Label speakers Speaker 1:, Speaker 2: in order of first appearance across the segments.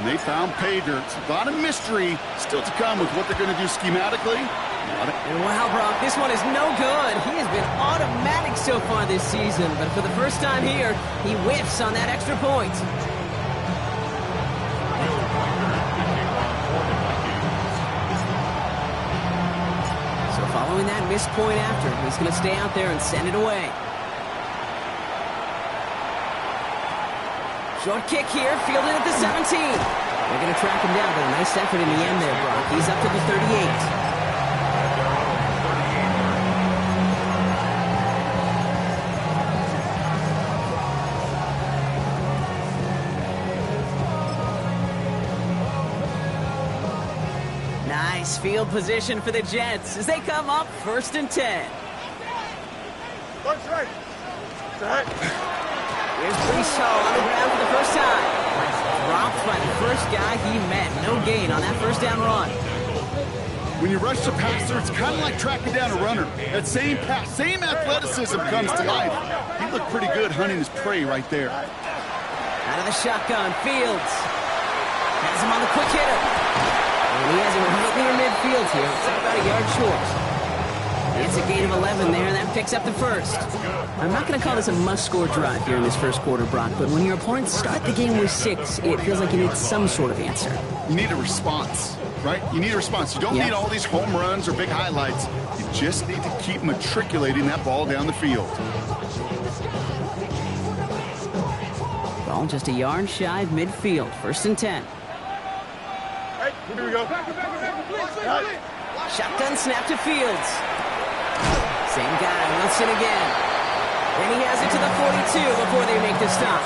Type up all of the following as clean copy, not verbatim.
Speaker 1: and they found pay dirt. A lot of mystery still to come with what they're going to do schematically.
Speaker 2: Wow, Brock, this one is no good. He has been automatic so far this season, but for the first time here, he whiffs on that extra point. So following that missed point after, he's going to stay out there and send it away. Short kick here, fielded at the 17. They're going to track him down, but a nice effort in the end there, Brock. He's up to the 38. Nice field position for the Jets as they come up 1st and 10. Here's Breece Hall on the ground for the first time. Dropped by the first guy he met. No gain on that first down run.
Speaker 1: When you rush the passer, it's kind of like tracking down a runner. That same pass, same athleticism comes to life. He looked pretty good hunting his prey right there.
Speaker 2: Out of the shotgun, Fields. Has him on the quick hitter. And he has him right near midfield here. It's about a yard short. It's a gain of 11 there, and that picks up the first. I'm not going to call this a must-score drive here in this first quarter, Brock, but when your opponents start the game with 6, it feels like you need some sort of answer.
Speaker 1: You need a response, right? You need a response. You don't need all these home runs or big highlights. You just need to keep matriculating that ball down the field.
Speaker 2: Ball just a yard shy of midfield. 1st and 10.
Speaker 3: Hey, here we go.
Speaker 2: Shotgun snap to Fields. Same guy, Wilson again. Then he has it to the 42 before they make the stop.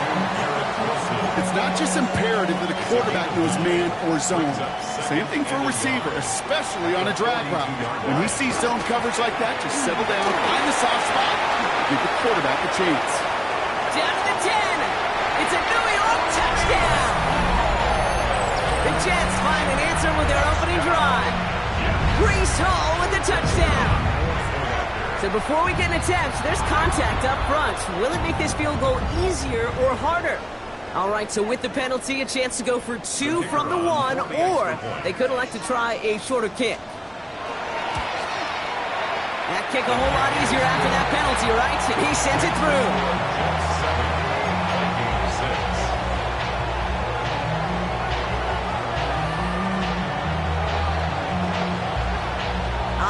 Speaker 1: It's not just imperative that a quarterback knows man or zone. Same thing for a receiver, especially on a drag route. When he sees zone coverage like that, just settle down, find the soft spot, give the quarterback a chance.
Speaker 2: Down to 10. It's a New York touchdown. The Jets find an answer with their opening drive. Breece Hall with the touchdown. So before we get an attempt, there's contact up front. Will it make this field goal easier or harder? All right, so with the penalty, a chance to go for 2 from the 1, or they could elect to try a shorter kick. That kick a whole lot easier after that penalty, right? And he sends it through.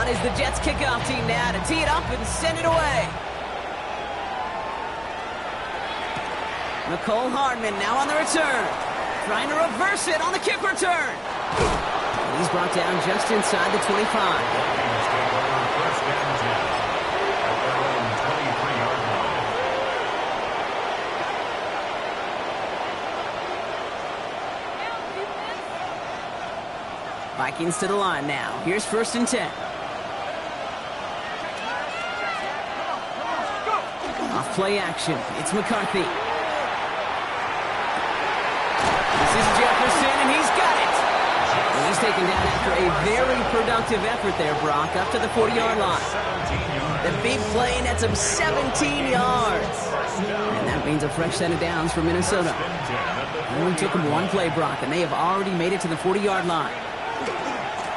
Speaker 2: Is the Jets kickoff team now to tee it up and send it away. Mecole Hardman now on the return. Trying to reverse it on the kick return. He's brought down just inside the 25. Vikings to the line now. Here's 1st and 10. Off play action. It's McCarthy. This is Jefferson, and he's got it. And he's taken down after a very productive effort there, Brock, up to the 40-yard line. The big play nets him 17 yards. And that means a fresh set of downs for Minnesota. It only took him one play, Brock, and they have already made it to the 40-yard line.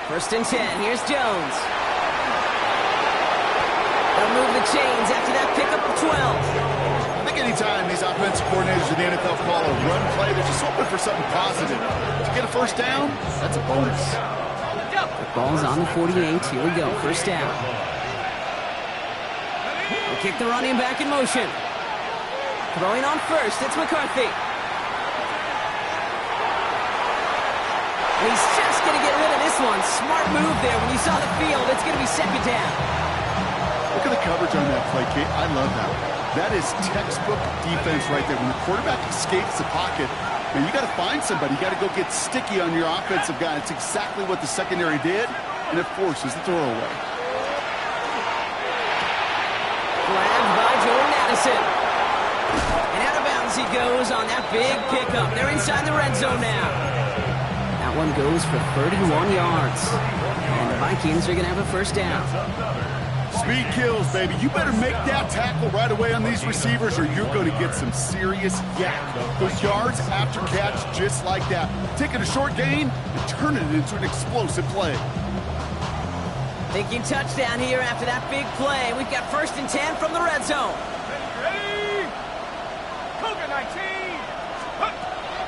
Speaker 2: 1st and 10. Here's Jones. They'll move the chains after that pickup of 12.
Speaker 1: I think anytime these offensive coordinators in the NFL call a run play, they're just hoping for something positive. To get a first down, that's a bonus.
Speaker 2: The ball's on the 48. Here we go. 1st down. They kick the running back in motion. Throwing on 1st. It's McCarthy. And he's just going to get rid of this one. Smart move there. When you saw the field, it's going to be 2nd down.
Speaker 1: Look at the coverage on that play, Kate. I love that. That is textbook defense right there. When the quarterback escapes the pocket, and you got to find somebody. You got to go get sticky on your offensive guy. It's exactly what the secondary did, and it forces the throwaway.
Speaker 2: Grabbed by Jordan Addison. And out of bounds he goes on that big pickup. They're inside the red zone now. That one goes for 31 yards. And the Vikings are going to have a 1st down.
Speaker 1: Speed kills, baby. You better make that tackle right away on these receivers or you're going to get some serious yak. Those yards after catch just like that. Taking a short gain and turning it into an explosive play.
Speaker 2: Thinking touchdown here after that big play. We've got 1st and 10 from the red zone.
Speaker 3: Ready? Cougar 19.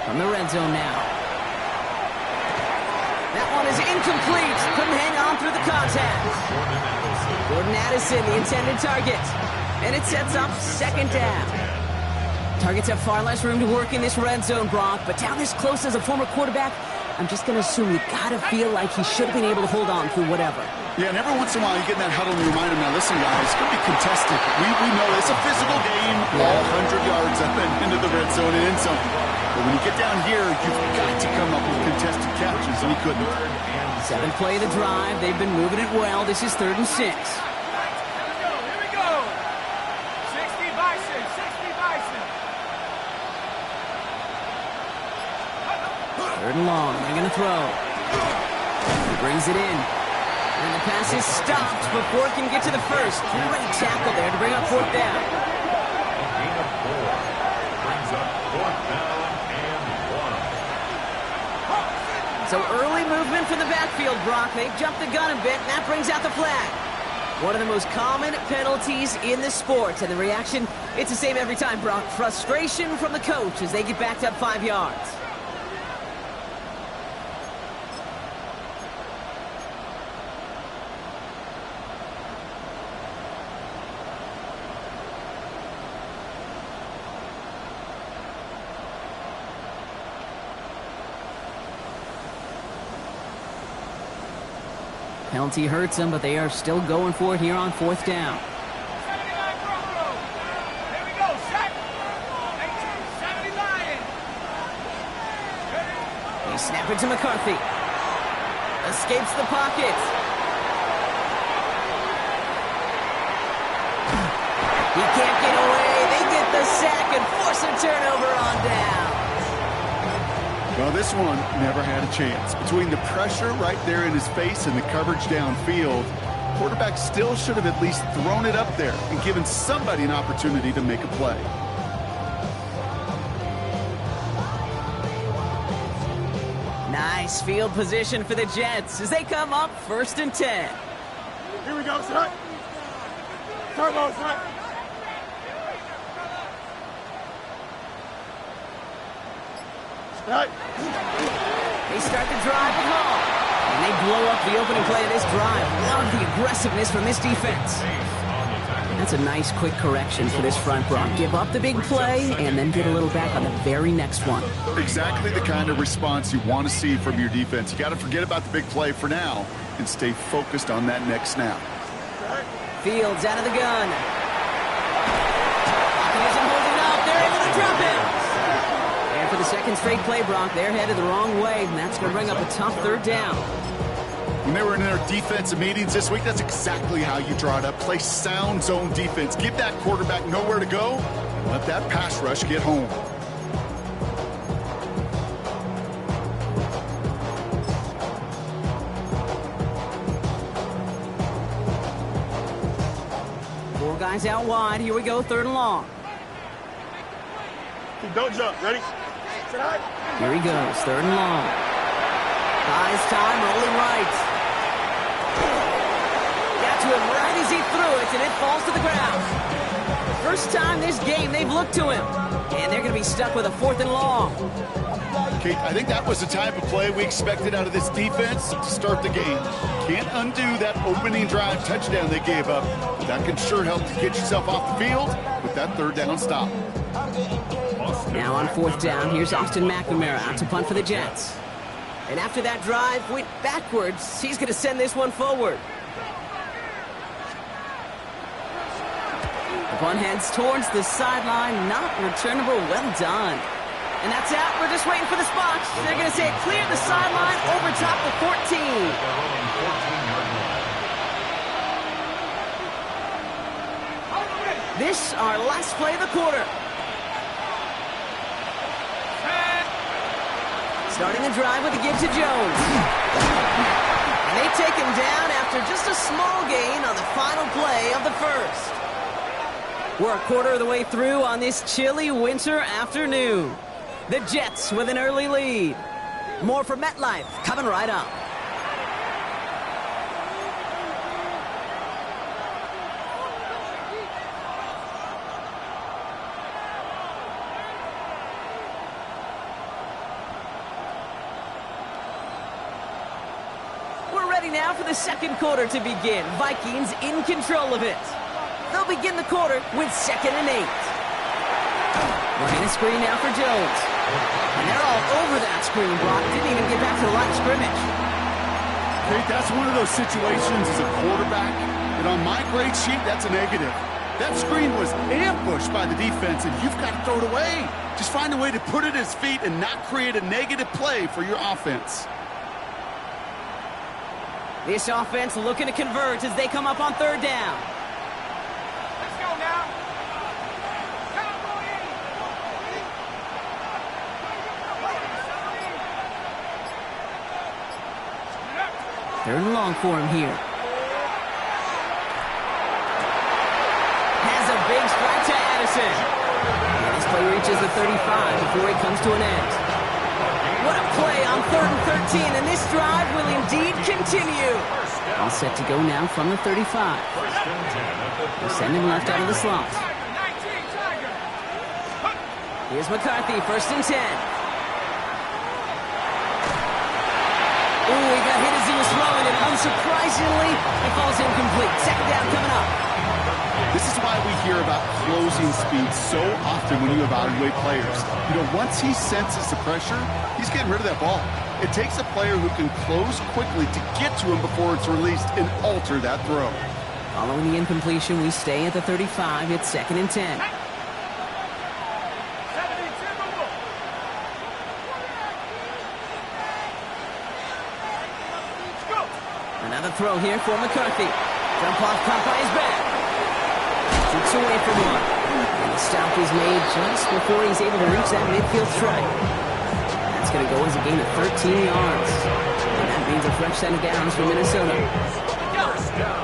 Speaker 2: From the red zone now. That one is incomplete. Couldn't hang on through the contact. Jordan Addison, the intended target. And it sets up 2nd down. Targets have far less room to work in this red zone, Brock. But down this close as a former quarterback, I'm just going to assume you got to feel like he should have been able to hold on through whatever.
Speaker 1: Yeah, and every once in a while you get in that huddle and you remind him, now listen guys, it's going to be contested. We know it's a physical game, all 100 yards up and into the red zone and in zone. But when you get down here, you've got to come up with contested catches, and he couldn't.
Speaker 2: 7th play of the drive. They've been moving it well. This is 3rd and 6.
Speaker 3: Here we go. 60 Bison. 60 Bison.
Speaker 2: 3rd and long. They're going to throw. He brings it in. And the pass is stopped before it can get to the first. Great tackle there to bring up 4th down.
Speaker 4: Gain of 4 brings up 4th down and 1.
Speaker 2: So early movement from the backfield, Brock. They've jumped the gun a bit, and that brings out the flag. One of the most common penalties in the sport. And the reaction, it's the same every time, Brock. Frustration from the coach as they get backed up 5 yards. Penalty hurts them, but they are still going for it here on 4th down.
Speaker 3: 79 Bravo. Here we go. Sack. 79.
Speaker 2: They snap it to McCarthy. Escapes the pocket. He can't get away. They get the sack and force a turnover on down.
Speaker 1: Well, this one never had a chance. Between the pressure right there in his face and the coverage downfield, quarterback still should have at least thrown it up there and given somebody an opportunity to make a play.
Speaker 2: Nice field position for the Jets as they come up 1st and 10.
Speaker 3: Here we go, son. Turbo, son. Right.
Speaker 2: They start the drive with Hall. And they blow up the opening play of this drive. Love the aggressiveness from this defense. That's a nice quick correction for this front, Brock. Give up the big play and then get a little back on the very next one.
Speaker 1: Exactly the kind of response you want to see from your defense. You got to forget about the big play for now and stay focused on that next snap.
Speaker 2: Fields out of the gun. Pocket isn't holding up. They're able to drop it. And for the 2nd straight play, Brock, they're headed the wrong way, and that's going to bring up a tough 3rd down.
Speaker 1: When they were in their defensive meetings this week, that's exactly how you draw it up. Play sound zone defense. Give that quarterback nowhere to go, and let that pass rush get home.
Speaker 2: Four guys out wide. Here we go, 3rd and long.
Speaker 3: Don't jump. Ready?
Speaker 2: Here he goes, 3rd and long. Buys time, rolling right. Got to him right as he threw it, and it falls to the ground. First time this game they've looked to him. And they're going to be stuck with a 4th and long.
Speaker 1: Kate, I think that was the type of play we expected out of this defense to start the game. Can't undo that opening drive touchdown they gave up. But that can sure help to get yourself off the field with that 3rd down stop.
Speaker 2: Now on 4th down, here's Austin McNamara out to punt for the Jets. And after that drive went backwards, he's going to send this one forward. The punt heads towards the sideline, not returnable. Well done. And that's out. We're just waiting for the spot. They're going to say it clear the sideline over top of 14. This our last play of the quarter. Starting the drive with a give to Jones. And they take him down after just a small gain on the final play of the first. We're a quarter of the way through on this chilly winter afternoon. The Jets with an early lead. More for MetLife coming right up. We're ready now for the second quarter to begin. Vikings in control of it. They'll begin the quarter with 2nd and 8. Running a screen now for Jones. And they're all over that screen, Brock. Didn't even get back to the line of scrimmage.
Speaker 1: Okay, that's one of those situations as a quarterback, and on my grade sheet, that's a negative. That screen was ambushed by the defense, and you've got to throw it away. Just find a way to put it at his feet and not create a negative play for your offense.
Speaker 2: This offense looking to convert as they come up on 3rd down.
Speaker 3: Let's go now.
Speaker 2: Third and long for him here. Has a big strike to Addison. And this play reaches the 35 before it comes to an end. What a play on 3rd and 13, and this drive will indeed continue. All set to go now from the 35. They'll send him left out of the slot. Here's McCarthy, 1st and 10. Ooh, he got hit as he was throwing it. Unsurprisingly, it falls incomplete. 2nd down coming up.
Speaker 1: This is why we hear about closing speed so often when you evaluate players. You know, once he senses the pressure, he's getting rid of that ball. It takes a player who can close quickly to get to him before it's released and alter that throw.
Speaker 2: Following the incompletion, we stay at the 35. It's 2nd and 10. Another throw here for McCarthy. Jump off caught by his back. Shoots away from one. And the stop is made just before he's able to reach that midfield strike. That's going to go as a gain of 13 yards. And that means a fresh set of downs for Minnesota.
Speaker 4: First down.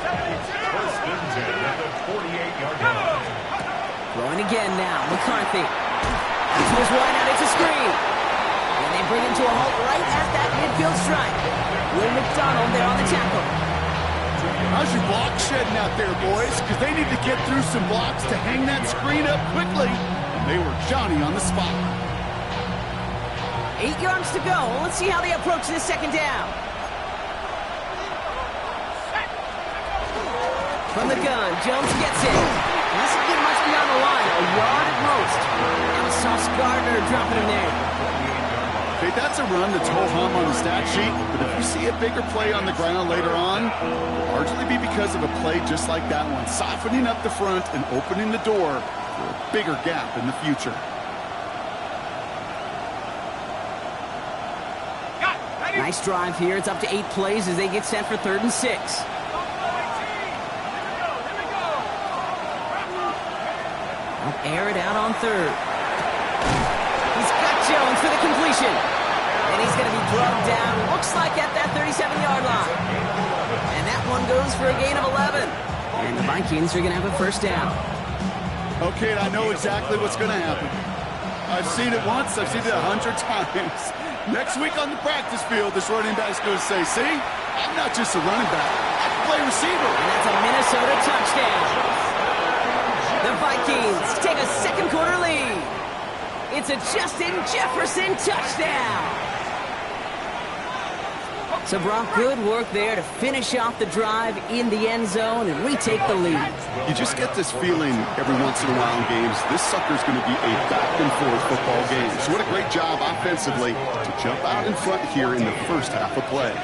Speaker 4: 1st and 10 at the 48-yard line.
Speaker 2: Throwing again now. McCarthy. This was wide out. It's a screen. And they bring him to a halt right at that midfield strike. Will McDonald there on the tackle.
Speaker 1: How's your block shedding out there, boys? Because they need to get through some blocks to hang that screen up quickly. And they were Johnny on the spot.
Speaker 2: 8 yards to go. Let's see how they approach this 2nd down. From the gun, Jones gets it. And this will get much beyond the line, a yard at most. And a Sauce Gardner dropping him there.
Speaker 1: Okay, that's a run that's ho-hum on the stat sheet, but if you see a bigger play on the ground later on, it'll largely be because of a play just like that one, softening up the front and opening the door for a bigger gap in the future.
Speaker 2: Nice drive here. It's up to 8 plays as they get set for 3rd and 6. They'll air it out on 3rd. He's got Jones for the completion. And he's going to be drugged down, looks like at that 37-yard line. And that one goes for a gain of 11. And the Vikings are going to have a 1st down.
Speaker 1: Okay, I know exactly what's going to happen. I've seen it once, I've seen it 100 times. Next week on the practice field, this running back's going to say, see, I'm not just a running back, I can play receiver.
Speaker 2: And that's a Minnesota touchdown. The Vikings take a 2nd quarter lead. It's a Justin Jefferson touchdown. So, Brock, good work there to finish off the drive in the end zone and retake the lead.
Speaker 1: You just get this feeling every once in a while in games, this sucker's going to be a back-and-forth football game. So what a great job offensively to jump out in front here in the first half of play.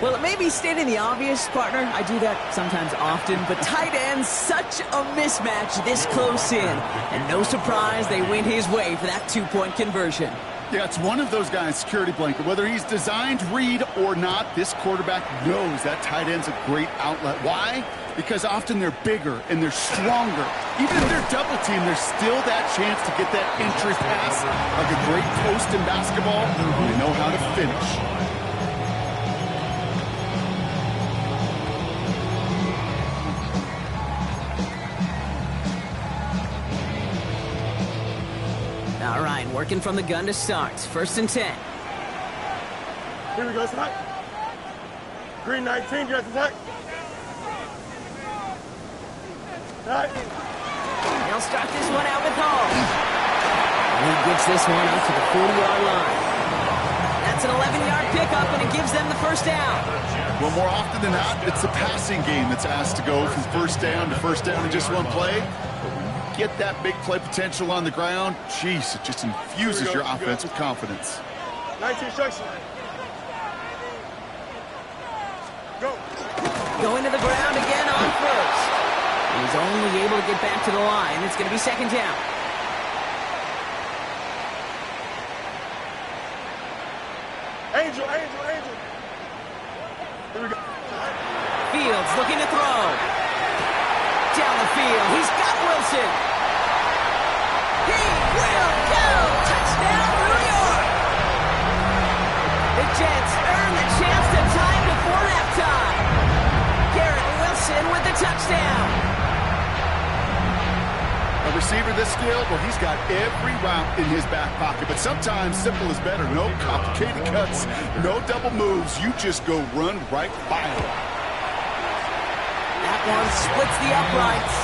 Speaker 2: Well, it may be stating the obvious, partner. I do that sometimes often, but tight ends, such a mismatch this close in. And no surprise, they went his way for that 2-point conversion.
Speaker 1: Yeah, it's one of those guys' security blanket. Whether he's designed read or not, this quarterback knows that tight end's a great outlet. Why? Because often they're bigger and they're stronger. Even if they're double teamed, there's still that chance to get that entry pass like a great post in basketball. They know how to finish.
Speaker 2: Working from the gun to start. 1st and 10.
Speaker 3: Here we go, Scott. Green 19, dress attack. All right.
Speaker 2: They'll start this one out with Hall. And he gets this one up to the 40-yard line. That's an 11-yard pickup, and it gives them the 1st down.
Speaker 1: Well, more often than not, it's the passing game that's asked to go from 1st down to 1st down in just one play. But when you get that big play potential on the ground, geez, it just infuses your offense with confidence.
Speaker 3: 19 instruction. Go.
Speaker 2: Going to the ground again on 1st. He's only able to get back to the line. It's going to be 2nd down.
Speaker 3: Angel. Here we go.
Speaker 2: Fields looking to throw. Down the field. He's got Wilson. He will go. Touchdown, New York. The Jets earn the chance to tie it before halftime. Garrett Wilson with the touchdown.
Speaker 1: A receiver this skilled, well, he's got every route in his back pocket. But sometimes simple is better. No complicated cuts, no double moves. You just go run right by him.
Speaker 2: That one splits the uprights.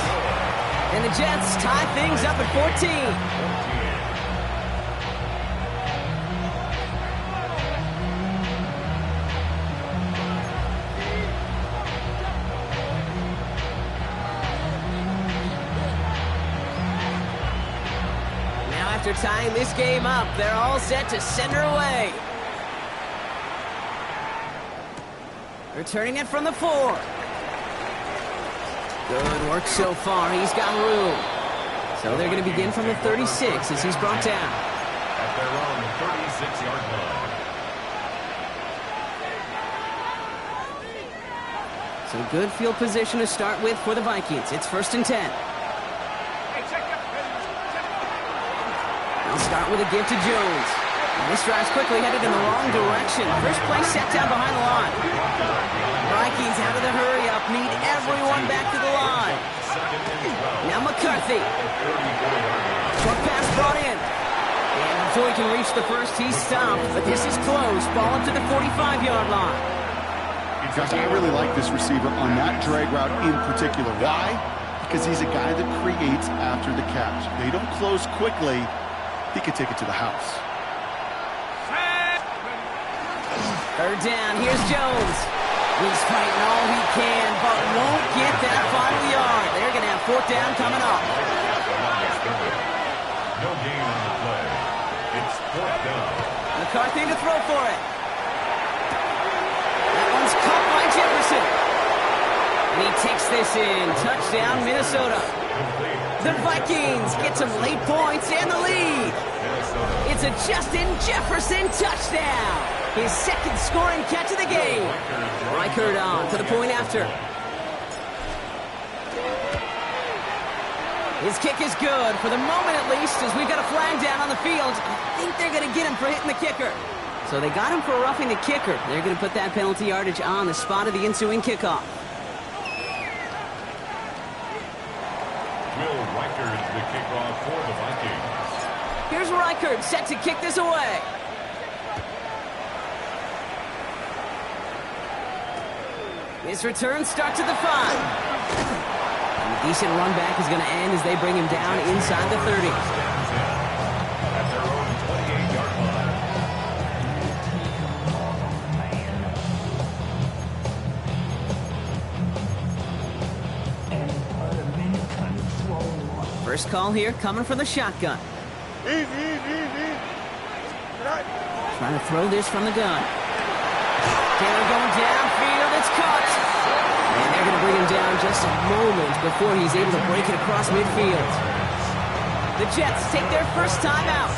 Speaker 2: And the Jets tie things up at 14. After tying this game up, they're all set to send her away. Returning it from the 4. Good work so far. He's got room. So they're going to begin from the 36 as he's brought down.
Speaker 4: At their own 36-yard line.
Speaker 2: So good field position to start with for the Vikings. It's 1st and 10. They'll start with a give to Jones. And this drive's quickly headed in the wrong direction. First play set down behind the line. Vikings out of the hurry-up, need everyone back to the line. Now McCarthy. Short pass brought in. And before he can reach the 1st, he's stopped. But this is close. Ball up to the 45-yard line.
Speaker 1: Gosh, I really like this receiver on that drag route in particular. Why? Because he's a guy that creates after the catch. They don't close quickly. He could take it to the house.
Speaker 2: 3rd down. Here's Jones. He's fighting all he can, but won't get that final yard. They're going to have 4th down coming up.
Speaker 4: No gain on the play. It's 4th down.
Speaker 2: McCarthy to throw for it. That one's caught by Jefferson. And he takes this in. Touchdown, Minnesota. The Vikings get some late points and the lead. It's a Justin Jefferson touchdown. His 2nd scoring catch of the game. Reichard on for the point after. His kick is good, for the moment at least, as we've got a flag down on the field. I think they're going to get him for hitting the kicker. So they got him for roughing the kicker. They're going to put that penalty yardage on the spot of the ensuing kickoff.
Speaker 4: Will Reichard the kickoff for the Vikings.
Speaker 2: Here's Reichard set to kick this away. His return starts at the 5. And a decent run back is going to end as they bring him down inside the 30.
Speaker 4: At their own 28-yard line.
Speaker 2: First call here coming from the shotgun.
Speaker 3: Easy.
Speaker 2: Trying to throw this from the gun. Taylor going downfield. It's caught. And they're going to bring him down just a moment before he's able to break it across midfield. The Jets take their first time out.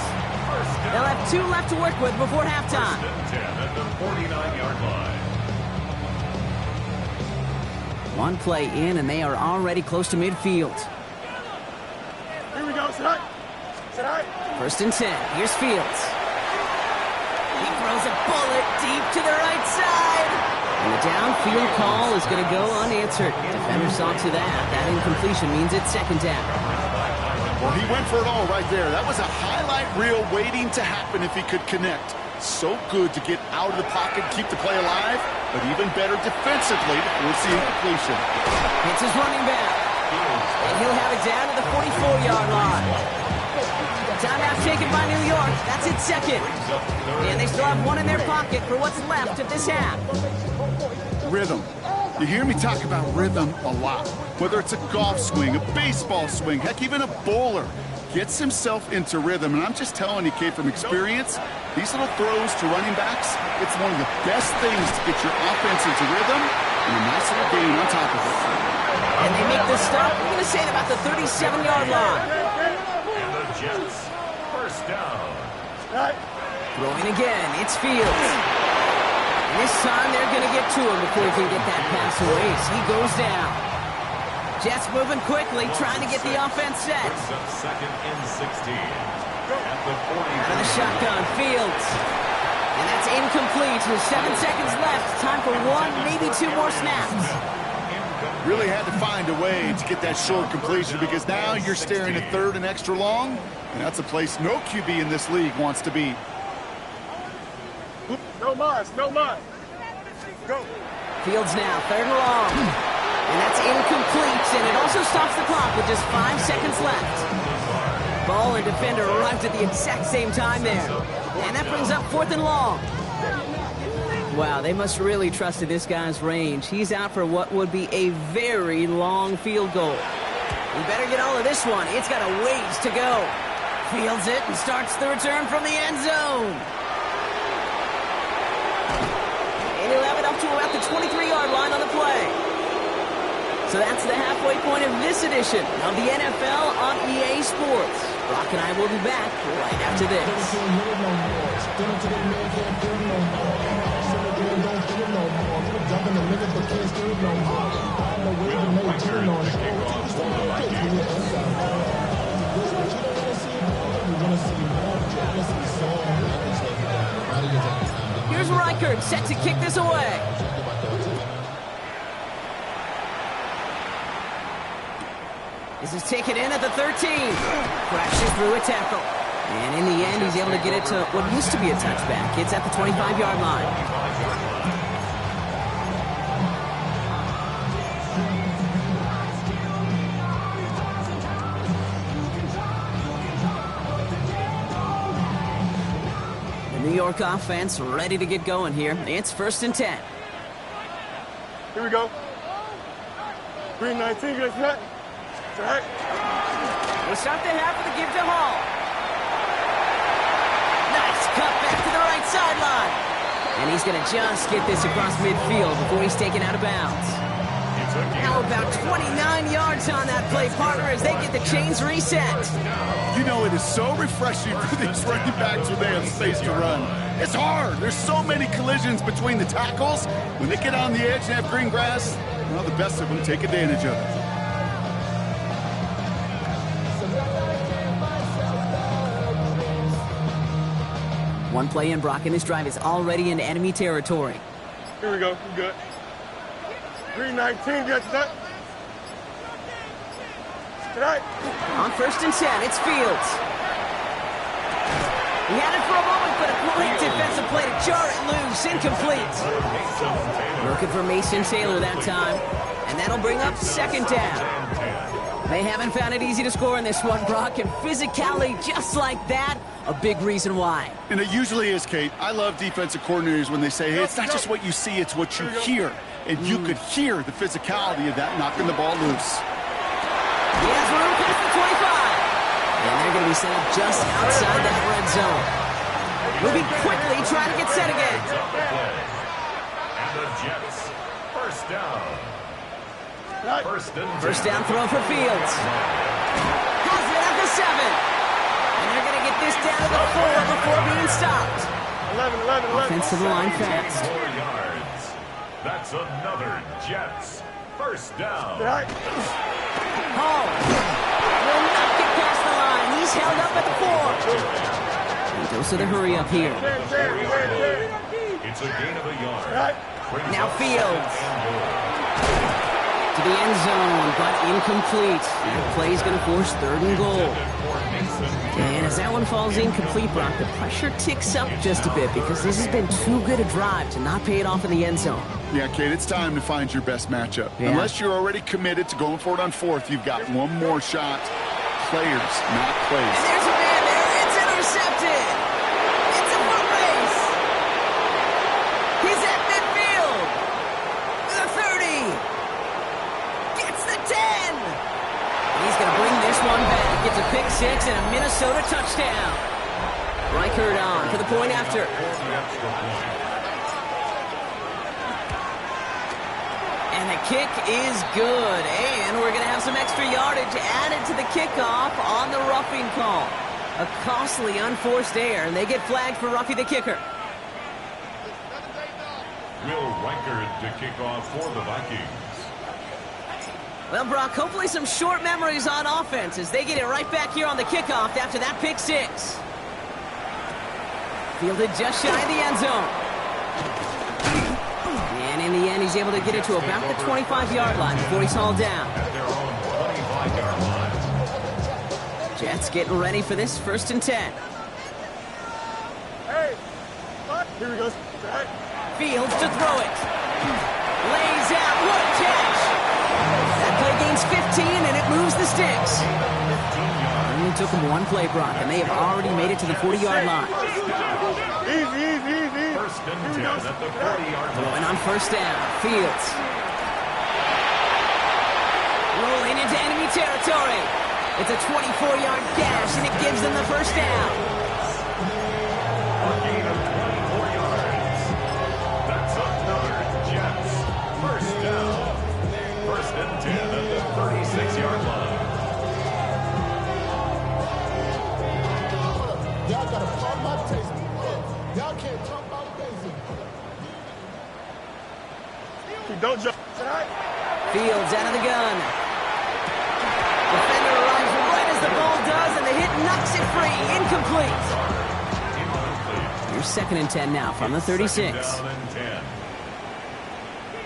Speaker 2: They'll have 2 left to work with before halftime.
Speaker 4: 10 at the 49-yard line.
Speaker 2: One play in, and they are already close to midfield.
Speaker 3: Here we go, Sit
Speaker 2: 1st and 10. Here's Fields. He throws a bullet deep to the right side. And the downfield call is going to go unanswered. Defender saw to that. That incompletion means it's 2nd down.
Speaker 1: Well, he went for it all right there. That was a highlight reel waiting to happen if he could connect. So good to get out of the pocket, keep the play alive, but even better defensively to force the incompletion.
Speaker 2: It's his running back. And he'll have it down to the 44-yard line. Timeout taken by New York. That's its second. And they still have one in their pocket for what's left of this half.
Speaker 1: Rhythm. You hear me talk about rhythm a lot. Whether it's a golf swing, a baseball swing, heck, even a bowler gets himself into rhythm. And I'm just telling you, Kate, from experience, these little throws to running backs, it's one of the best things to get your offense into rhythm and a nice little gain on top of it.
Speaker 2: And they make this stop, we're going to say, at about the 37-yard line.
Speaker 4: And the Jets, first down.
Speaker 2: Throwing again, it's Fields. This time they're going to get to him before he can get that pass away. So he goes down. Jets moving quickly, trying to get the offense set.
Speaker 4: Brings up second and 16. At the 40.
Speaker 2: Out of the shotgun, Fields. And that's incomplete with 7 seconds left. Time for one, maybe two more snaps.
Speaker 1: Really had to find a way to get that short completion because now you're staring at third and extra long, and that's a place no QB in this league wants to be.
Speaker 3: No mas, no mas. Go.
Speaker 2: Fields now, third and long. And that's incomplete, and it also stops the clock with just 5 seconds left. Ball and defender arrived at the exact same time there. And that brings up fourth and long. Wow, they must really trust in this guy's range. He's out for what would be a very long field goal. We better get all of this one. It's got a ways to go. Fields it and starts the return from the end zone. And he'll have it up to about the 23-yard line on the play. So that's the halfway point of this edition of the NFL on EA Sports. Brock and I will be back right after this. Here's Reichert set to kick this away. This is taken in at the 13. Crashes through a tackle. And in the end, he's able to get it to what used to be a touchback. It's at the 25-yard line. New York offense ready to get going here. It's 1st and 10.
Speaker 3: Here we go. Green 19, get set. Right.
Speaker 2: We'll start the half with a give to Hall. Nice cut back to the right sideline. And he's going to just get this across midfield before he's taken out of bounds. Now about 29 yards on that play, partner, as they get the chains reset.
Speaker 1: You know, it is so refreshing for these running backs when they have space to run. It's hard. There's so many collisions between the tackles. When they get on the edge and have green grass, well, the best of them take advantage of it.
Speaker 2: One play in, Brock, and this drive is already in enemy territory.
Speaker 3: Here we go. We're good. Green 19, get set. Tonight.
Speaker 2: On 1st and 10, it's Fields. He had it for a moment, but a great defensive play to jar it loose. Incomplete. Looking for Mason Taylor that time. And that'll bring up 2nd down. They haven't found it easy to score in this one, Brock, and physicality just like that, a big reason why.
Speaker 1: And it usually is, Kate. I love defensive coordinators when they say, hey, it's not just what you see, it's what you hear. And you could hear the physicality of that knocking the ball loose.
Speaker 2: He has room past the 25. And they're going to be set up just outside that red zone. Moving quickly, trying to get set again.
Speaker 4: And the Jets, first down.
Speaker 2: First down throw for Fields. Has it at the 7. And they're going to get this down to the 4 before being stopped.
Speaker 3: 11.
Speaker 2: Offensive line fast.
Speaker 4: 4 yards. That's another Jets first down.
Speaker 2: Hall will not get past the line. He's held up at the 4. He goes to the hurry up here.
Speaker 4: It's a gain of a yard.
Speaker 2: Now Fields. to the end zone, but incomplete. The play's going to force 3rd and goal. And as that one falls incomplete, Brock, the pressure ticks up just a bit because this has been too good a drive to not pay it off in the end zone.
Speaker 1: Yeah, Kate, it's time to find your best matchup.
Speaker 2: Yeah.
Speaker 1: Unless you're already committed to going for it on 4th, you've got one more shot. Players, not plays.
Speaker 2: And there's a man there. It's intercepted. It's a foot race. He's at midfield. The 30. Gets the 10. He's going to bring this one back. Gets a pick 6 and a Minnesota touchdown. Reichert on for the point after. And the kick is good. And we're going to have some extra yardage added to the kickoff on the roughing call. A costly unforced error, and they get flagged for roughing the kicker.
Speaker 4: Will Reichert to kick off for the Vikings.
Speaker 2: Well, Brock, hopefully some short memories on offense as they get it right back here on the kickoff after that pick 6. Fielded just shy of the end zone. And in the end, he's able to get it to about the 25-yard line before he's hauled down.
Speaker 4: At their own 25-yard line.
Speaker 2: Jets getting ready for this 1st and 10.
Speaker 3: Hey, here we go.
Speaker 2: Fields to throw it. Lays out. What a catch. That play gains 15, and it moves the sticks. Only took him one play, Brock, and they have already made it to the 40-yard line.
Speaker 3: Easy.
Speaker 4: 1st and 10 at the 40-yard line.
Speaker 2: Throwing on 1st down. Fields. Rolling into enemy territory. It's a 24-yard gash, and it gives them the 1st down.
Speaker 4: A gain of 24 yards. That's another Jets 1st down. 1st and 10 at the 36-yard line.
Speaker 5: Y'all got to follow my taste. Y'all can't talk about basic.
Speaker 3: Don't jump.
Speaker 2: Fields out of the gun. Defender arrives right as the ball does, and the hit knocks it free. Incomplete. Here's 2nd and 10 now from the 36.
Speaker 4: 2nd down and 10.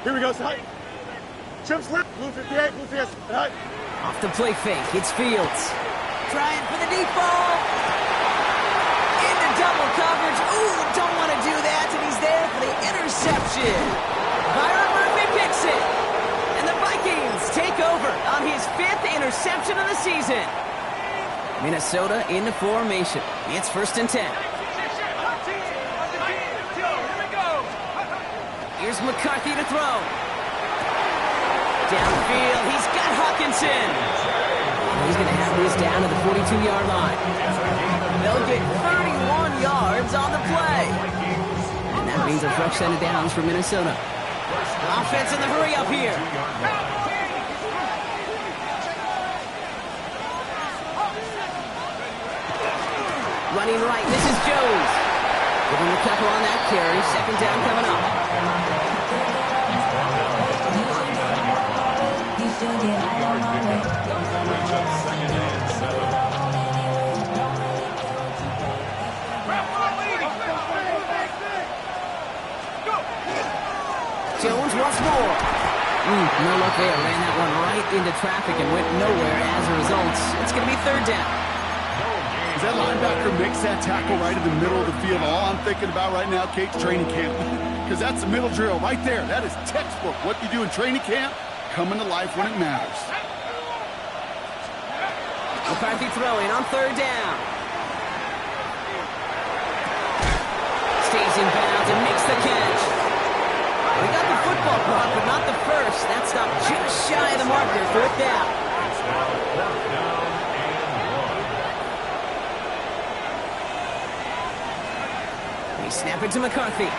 Speaker 3: Here we go, side. Chip slip. Blue 58, blue 58.
Speaker 2: Off the play fake. It's Fields. Trying for the deep ball. Into double coverage. Ooh, don't want to do that, and he's there for the interception. Byron Murphy picks it. And the Vikings take over on his 5th interception of the season. Minnesota in the formation. It's 1st and 10. Here's McCarthy to throw. Downfield, he's got Hawkinson. He's going to have this down to the 42-yard line. They'll get 31 yards on the play. And that means a fresh set of downs for Minnesota. Offense in the hurry up here. Running right, this is Jones. Giving the couple on that carry. 2nd down coming up. Jones once more. No luck there. Ran that one right into traffic and went nowhere as a result. It's going to be 3rd down.
Speaker 1: As that linebacker makes that tackle right in the middle of the field, all I'm thinking about right now, Kate, training camp. Because that's the middle drill right there. That is textbook. What you do in training camp, coming to life when it matters.
Speaker 2: McCarthy throwing on 3rd down. Stays in bounds and makes the catch. We got the football block, but not the first. That stopped just shy of the marker. 4th down.
Speaker 4: It's now 4th down and 1.
Speaker 2: They snap it to McCarthy.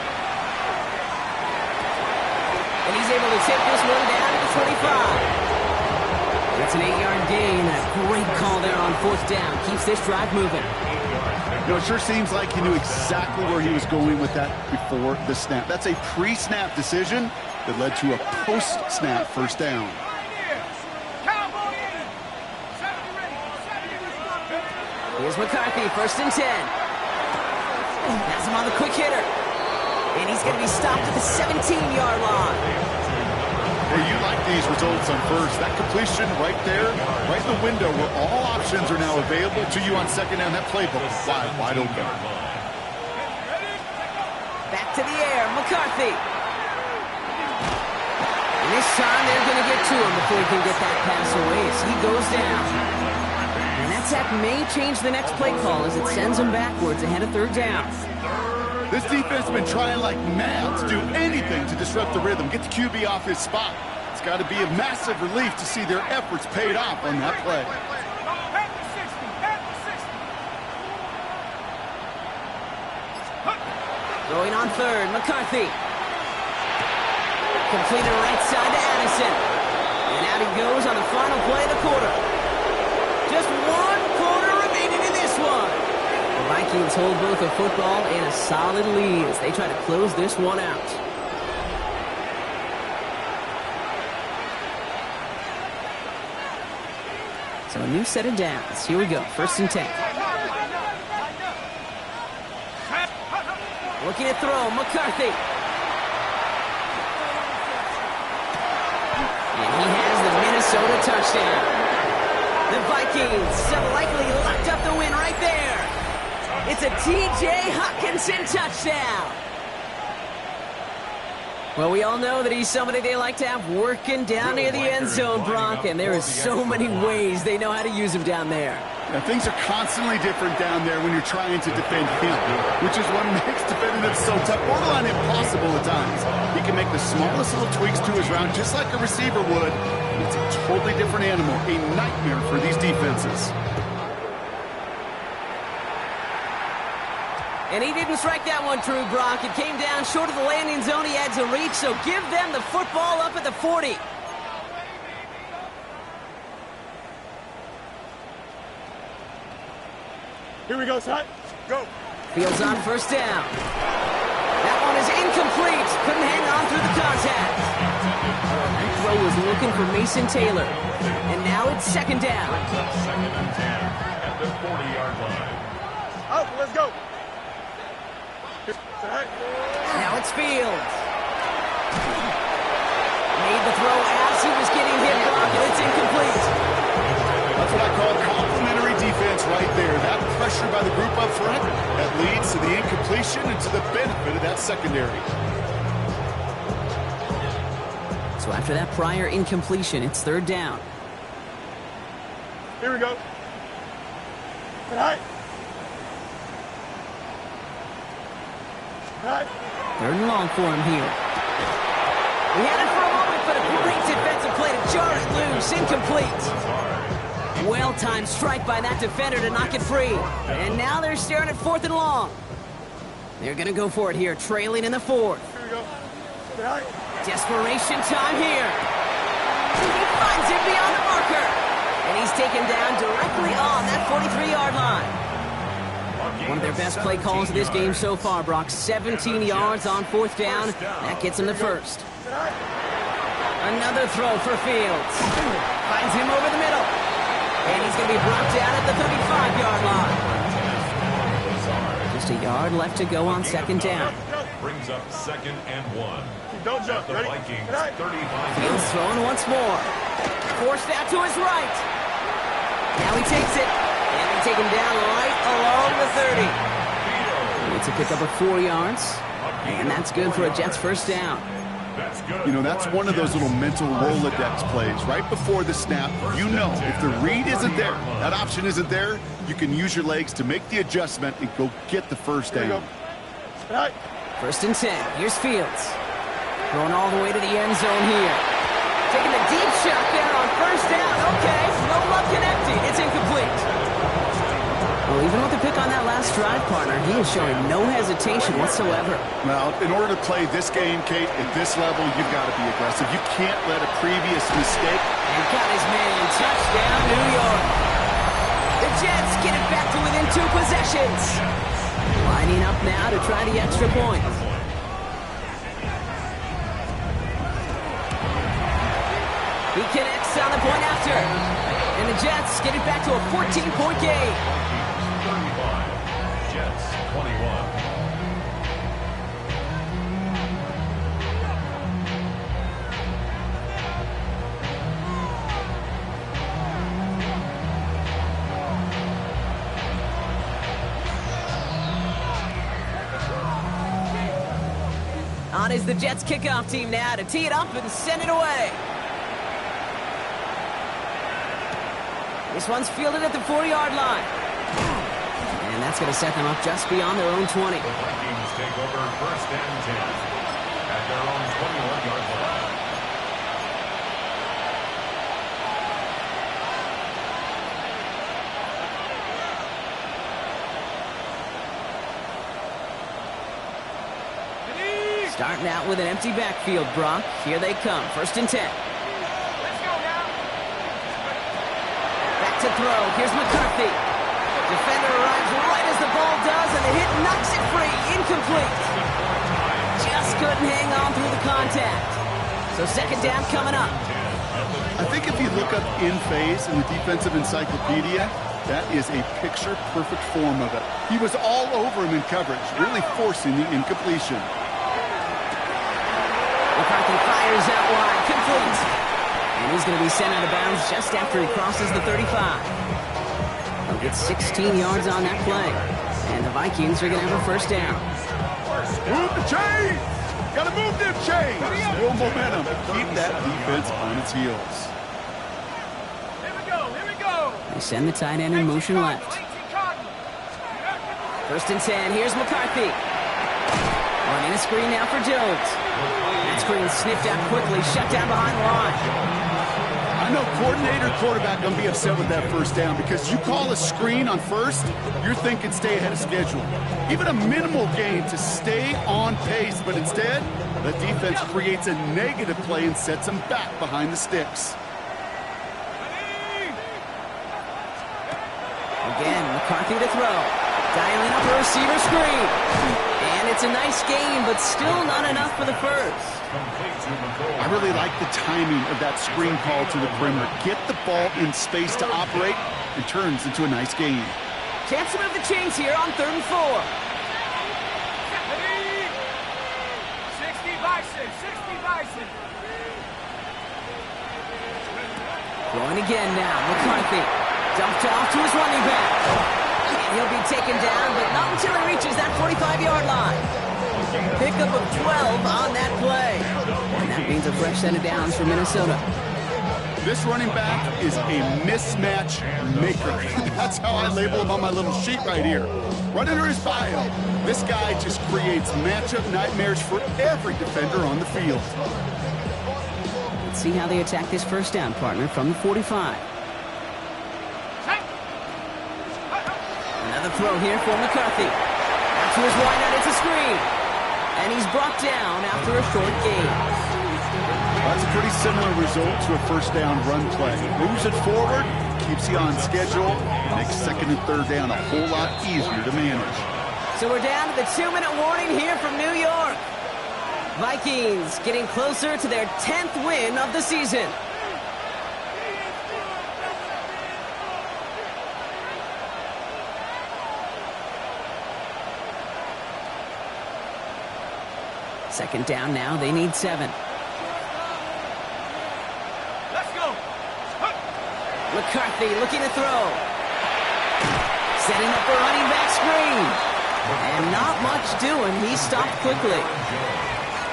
Speaker 2: And he's able to take this one down to the 25. It's an 8-yard gain. A great call there on 4th down. Keeps this drive moving.
Speaker 1: You know, it sure seems like he knew exactly where he was going with that before the snap. That's a pre-snap decision that led to a post-snap 1st down.
Speaker 2: Here's McCarthy, 1st and 10. Has him on the quick hitter. And he's going to be stopped at the 17-yard line.
Speaker 1: Hey, you like these results on first. That completion right there, right in the window where all options are now available to you on second down. That playbook is wide open.
Speaker 2: Back to the air, McCarthy. And this time they're going to get to him before he can get that pass away as he goes down. And that sack may change the next play call as it sends him backwards ahead of third down.
Speaker 1: This defense has been trying like mad to do anything to disrupt the rhythm, get the QB off his spot. It's got to be a massive relief to see their efforts paid off on that play.
Speaker 2: Going on third, McCarthy. Completed right side to Addison. And out he goes on the final play of the quarter. Just one quarter remaining in this one. The Vikings hold both a football and a solid lead as they try to close this one out. So a new set of downs. Here we go, 1st and 10. Looking to throw, McCarthy. And he has the Minnesota touchdown. The Vikings have likely locked up the win right there. It's a T.J. Hockenson touchdown. Well, we all know that he's somebody they like to have working down near the end zone, Brock, and there are so many ways they know how to use him down there.
Speaker 1: Now, things are constantly different down there when you're trying to defend him, which is what makes defending him so tough, borderline impossible at times. He can make the smallest little tweaks to his route just like a receiver would. It's a totally different animal, a nightmare for these defenses.
Speaker 2: And he didn't strike that one true, Brock. It came down short of the landing zone. He had to reach, so give them the football up at the 40.
Speaker 3: Here we go, Scott. Go.
Speaker 2: Fields on 1st down. That one is incomplete. Couldn't hang on through the contact. That throw was looking for Mason Taylor. And now it's 2nd down.
Speaker 4: 2nd and 10 at the 40-yard line.
Speaker 3: Out, let's go.
Speaker 2: Now it's Fields. Made the throw as he was getting hit, Brock, and it's incomplete.
Speaker 1: That's what I call complimentary defense right there. That pressure by the group up front, that leads to the incompletion and to the benefit of that secondary.
Speaker 2: So after that prior incompletion, it's 3rd down.
Speaker 3: Here we go. All right.
Speaker 2: 3rd and long for him here. We had it for a moment, but a great defensive play to jar it loose. Incomplete. Well-timed strike by that defender to knock it free. And now they're staring at 4th and long. They're going to go for it here, trailing in the 4th.
Speaker 3: Here we go. All right.
Speaker 2: Desperation time here. He finds it beyond the marker. And he's taken down directly on that 43-yard line. One of their best play calls of this game so far, Brock. 17 yards on 4th down. That gets him the 1st. Another throw for Fields. Finds him over the middle. And he's going to be brought down at the 35-yard line. Just a yard left to go on 2nd down.
Speaker 4: Brings up 2nd and 1.
Speaker 3: Don't jump.
Speaker 4: The
Speaker 3: Ready?
Speaker 4: Vikings,
Speaker 3: All right.
Speaker 4: 35.
Speaker 2: Fields throwing once more. Forced out to his right. Now he takes it. And they take him down right along the 30. It's a pickup of 4 yards. And that's good for a Jets 1st down.
Speaker 4: That's good.
Speaker 1: You know, that's one of those little mental Rolodex plays. Right before the snap, you know if the read isn't there, that option isn't there, you can use your legs to make the adjustment and go get the 1st
Speaker 3: Here we go.
Speaker 1: down.
Speaker 3: All right.
Speaker 2: 1st and 10. Here's Fields. Going all the way to the end zone here. Taking the deep shot there on 1st down. Okay, no luck connecting. It's incomplete. Well, even with the pick on that last drive, partner, he is showing no hesitation whatsoever.
Speaker 1: Now, in order to play this game, Kate, at this level, you've got to be aggressive. You can't let a previous mistake.
Speaker 2: And got his man. Touchdown, New York. The Jets get it back to within 2 possessions. Lining up now to try the extra point. He connects on the point after. And the Jets get it back to a 14-point game.
Speaker 4: 35. Jets 21.
Speaker 2: On is the Jets kickoff team now to tee it up and send it away. This one's fielded at the 4-yard line. And that's going to set them up just beyond their own 20.
Speaker 4: The Vikings take over first and 10 at their own 21-yard line.
Speaker 2: Starting out with an empty backfield, Brock. Here they come. First and 10.
Speaker 3: Let's go now.
Speaker 2: Back to throw. Here's McCarthy. Defender arrives right as the ball does, and the hit knocks it free. Incomplete. Just couldn't hang on through the contact. So second down coming up.
Speaker 1: I think if you look up in phase in the defensive encyclopedia, that is a picture-perfect form of it. He was all over him in coverage, really forcing the incompletion.
Speaker 2: McCarthy fires out wide, complete. And he's going to be sent out of bounds just after he crosses the 35. He'll get 16 yards on that play. And the Vikings are going to have a first down.
Speaker 1: Move the chain! Gotta move them chains! Still momentum. Keep that defense on its heels.
Speaker 3: Here we go. Here we go.
Speaker 2: They send the tight end in motion left. First and 10, here's McCarthy. Running a screen now for Jones. That screen sniffed out quickly, shut down behind the line.
Speaker 1: I know coordinator and quarterback going to be upset with that first down because you call a screen on first, you're thinking stay ahead of schedule. Even a minimal gain to stay on pace, but instead, the defense creates a negative play and sets them back behind the sticks.
Speaker 2: Again, McCarthy to throw. Dialing up a receiver screen. And it's a nice gain, but still not enough for the first.
Speaker 1: I really like the timing of that screen call to the perimeter. Get the ball in space to operate, and turns into a nice gain.
Speaker 2: Chance to move the chains here on 3rd and 4.
Speaker 3: 60 Bison. 60 Bison.
Speaker 2: Throwing again now, McCarthy. Dumped off to his running back. And he'll be taken down, but not until he reaches that 45-yard line. Pickup of 12 on that play. And that means a fresh set of downs for Minnesota.
Speaker 1: This running back is a mismatch maker. That's how I label him on my little sheet right here. Right under his bio, this guy just creates matchup nightmares for every defender on the field.
Speaker 2: Let's see how they attack this first down, partner, from the 45. Another throw here for McCarthy. Out to his wideout, it's a screen. And he's brought down after a short gain.
Speaker 1: That's a pretty similar result to a first down run play. Moves it forward, keeps you on schedule, makes second and third down a whole lot easier to manage.
Speaker 2: So we're down to the 2-minute warning here from New York. Vikings getting closer to their 10th win of the season. Second down now, they need 7.
Speaker 3: Let's go.
Speaker 2: McCarthy looking to throw. Setting up a running back screen. And not much doing. He stopped quickly.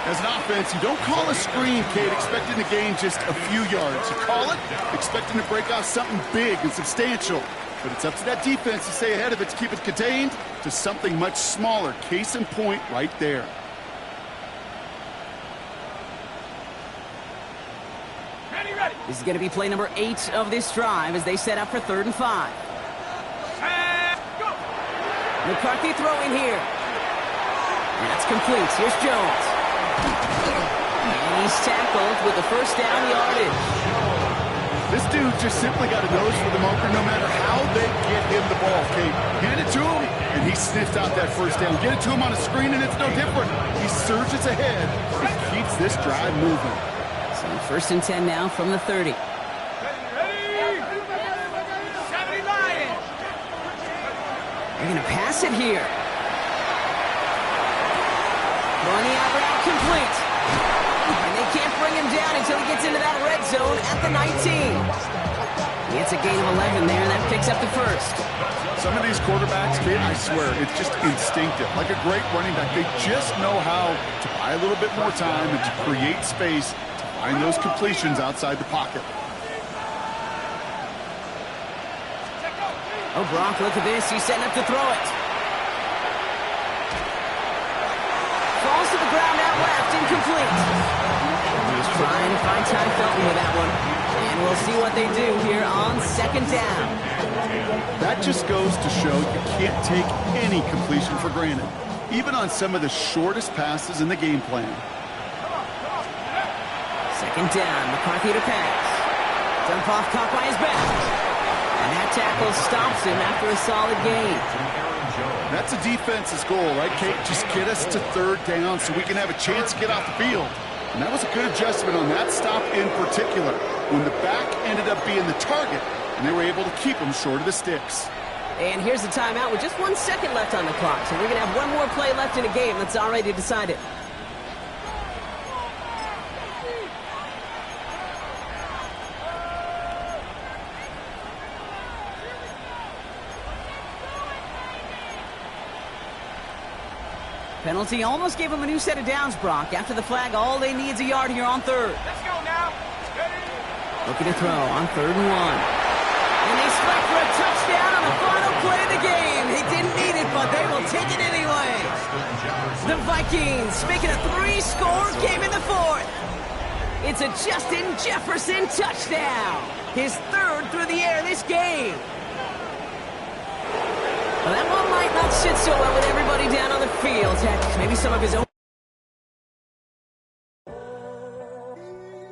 Speaker 1: As an offense, you don't call a screen, Kate, expecting to gain just a few yards. You call it expecting to break off something big and substantial. But it's up to that defense to stay ahead of it, to keep it contained to something much smaller. Case in point right there.
Speaker 2: This is going to be play number 8 of this drive as they set up for 3rd and 5. McCarthy throwing here. That's complete. Here's Jones. And he's tackled with the first down yardage.
Speaker 1: This dude just simply got a nose for the marker no matter how they get him the ball, Kate. Hand it to him, and he sniffs out that first down. Get it to him on a screen, and it's no different. He surges ahead and keeps this drive moving.
Speaker 2: So 1st and 10 now from the 30. They're going to pass it here. Throwing the out route complete. And they can't bring him down until he gets into that red zone at the 19. It's a gain of 11 there, and that picks up the first.
Speaker 1: Some of these quarterbacks, Kate, I swear, it's just instinctive. Like a great running back, they just know how to buy a little bit more time and to create space to find those completions outside the pocket.
Speaker 2: Oh, Brock, look at this. He's setting up to throw it. Falls to the ground out left, incomplete. He's trying to find Ty Felton with that one. And we'll see what they do here on second down.
Speaker 1: That just goes to show you can't take any completion for granted, even on some of the shortest passes in the game plan.
Speaker 2: Second down, McCarthy to pass. Dump off caught by his back. And that tackle stops him after a solid gain.
Speaker 1: That's a defense's goal, right, Kate? Just get us to third down so we can have a chance to get off the field. And that was a good adjustment on that stop in particular, when the back ended up being the target, and they were able to keep him short of the sticks.
Speaker 2: And here's the timeout with just 1 second left on the clock. So we're going to have one more play left in a game that's already decided. Penalty almost gave him a new set of downs, Brock. After the flag, all they need is a yard here on third.
Speaker 3: Let's go now.
Speaker 2: Looking to throw on 3rd and 1. And they select for a touchdown on the final play of the game. They didn't need it, but they will take it anyway. The Vikings making a 3-score game in the 4th. It's a Justin Jefferson touchdown. His 3rd through the air this game. Well, that one might not sit so well with everybody down on the field. Heck, maybe some of his own